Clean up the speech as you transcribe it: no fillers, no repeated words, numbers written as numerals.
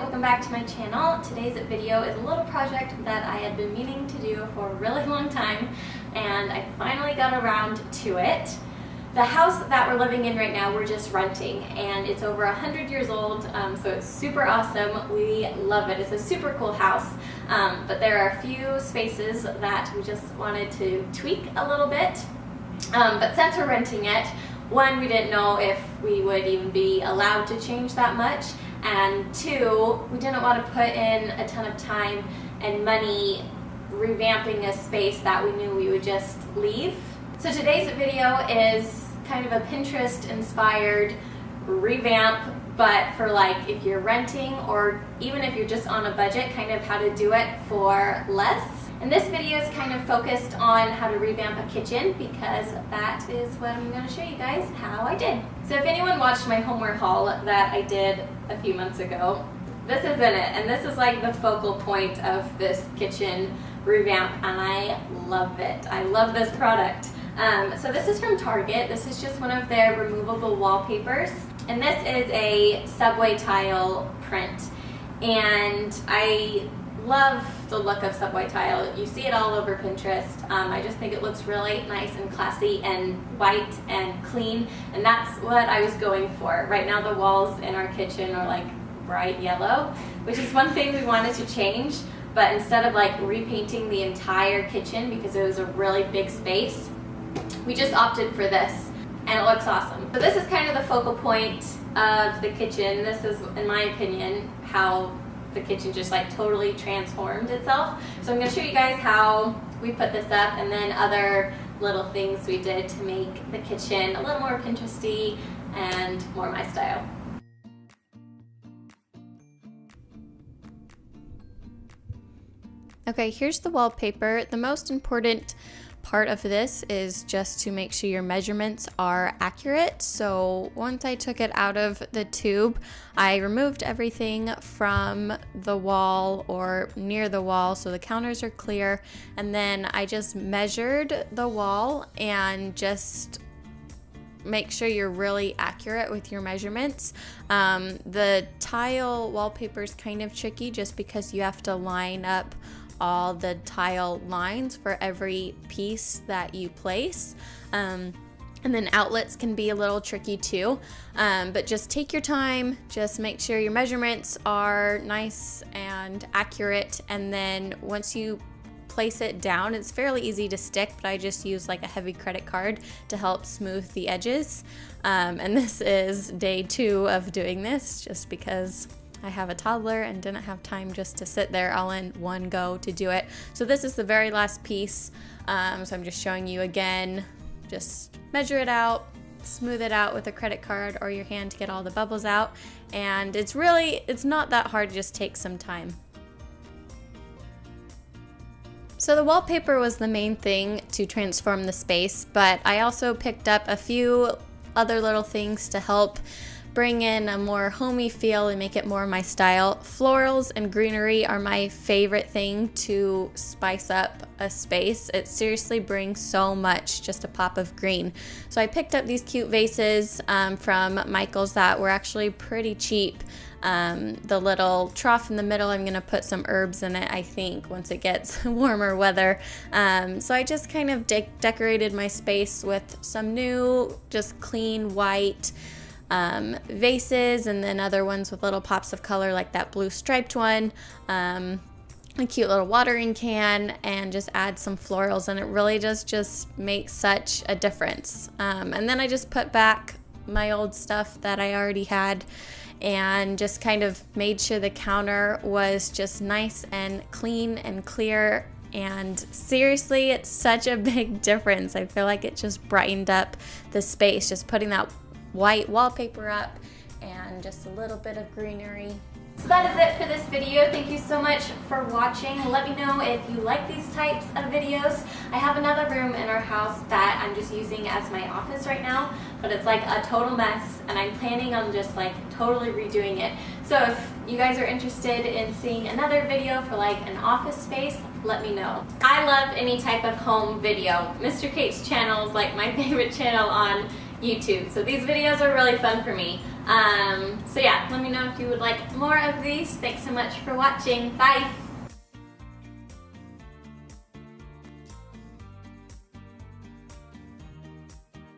welcome back to my channel. Today's video is a little project that I had been meaning to do for a really long time, and I finally got around to it. The house that we're living in right now, we're just renting, and it's over 100 years old, so it's super awesome. We love it. It's a super cool house, but there are a few spaces that we just wanted to tweak a little bit. But since we're renting it, one, we didn't know if we would even be allowed to change that much, and two, we didn't want to put in a ton of time and money revamping a space that we knew we would just leave. So today's video is kind of a Pinterest inspired revamp, but for like if you're renting or even if you're just on a budget, kind of how to do it for less. And this video is kind of focused on how to revamp a kitchen because that is what I'm going to show you guys how I did. So if anyone watched my homeware haul that I did a few months ago, this is in it, and this is like the focal point of this kitchen revamp, and I love it. I love this product. So this is from Target. This is just one of their removable wallpapers, and this is a subway tile print, and I love the look of subway tile. You see it all over Pinterest. I just think it looks really nice and classy and white and clean, and that's what I was going for. Right now the walls in our kitchen are like bright yellow, which is one thing we wanted to change, but instead of like repainting the entire kitchen because it was a really big space, we just opted for this, and it looks awesome. So this is kind of the focal point of the kitchen. This is, in my opinion, how the kitchen just like totally transformed itself. So I'm going to show you guys how we put this up and then other little things we did to make the kitchen a little more Pinteresty and more my style. Okay, here's the wallpaper. The most important part of this is just to make sure your measurements are accurate. So once I took it out of the tube, I removed everything from the wall or near the wall so the counters are clear, and then I just measured the wall and just make sure you're really accurate with your measurements. The tile wallpaper is kind of tricky just because you have to line up all the tile lines for every piece that you place. And then outlets can be a little tricky too, but just take your time, just make sure your measurements are nice and accurate, and then once you place it down, it's fairly easy to stick, but I just use like a heavy credit card to help smooth the edges. And this is day 2 of doing this just because I have a toddler and didn't have time just to sit there all in one go to do it. So this is the very last piece. So I'm just showing you again, just measure it out, smooth it out with a credit card or your hand to get all the bubbles out. And it's not that hard, just takes some time. So the wallpaper was the main thing to transform the space, but I also picked up a few other little things to help bring in a more homey feel and make it more my style. Florals and greenery are my favorite thing to spice up a space. It seriously brings so much, just a pop of green. So I picked up these cute vases from Michael's that were actually pretty cheap. The little trough in the middle, I'm gonna put some herbs in it, I think, once it gets warmer weather. So I just kind of decorated my space with some new, just clean white vases, and then other ones with little pops of color like that blue striped one, a cute little watering can, and just add some florals, and it really does just make such a difference. And then I just put back my old stuff that I already had and just kind of made sure the counter was just nice and clean and clear. And seriously, it's such a big difference. I feel like it just brightened up the space, just putting that white wallpaper up and just a little bit of greenery. So that is it for this video. Thank you so much for watching. Let me know if you like these types of videos. I have another room in our house that I'm just using as my office right now, but it's like a total mess, and I'm planning on just like totally redoing it. So if you guys are interested in seeing another video for like an office space, let me know. I love any type of home video. Mr. Kate's channel is like my favorite channel on YouTube, so these videos are really fun for me. So yeah, let me know if you would like more of these. Thanks so much for watching. Bye!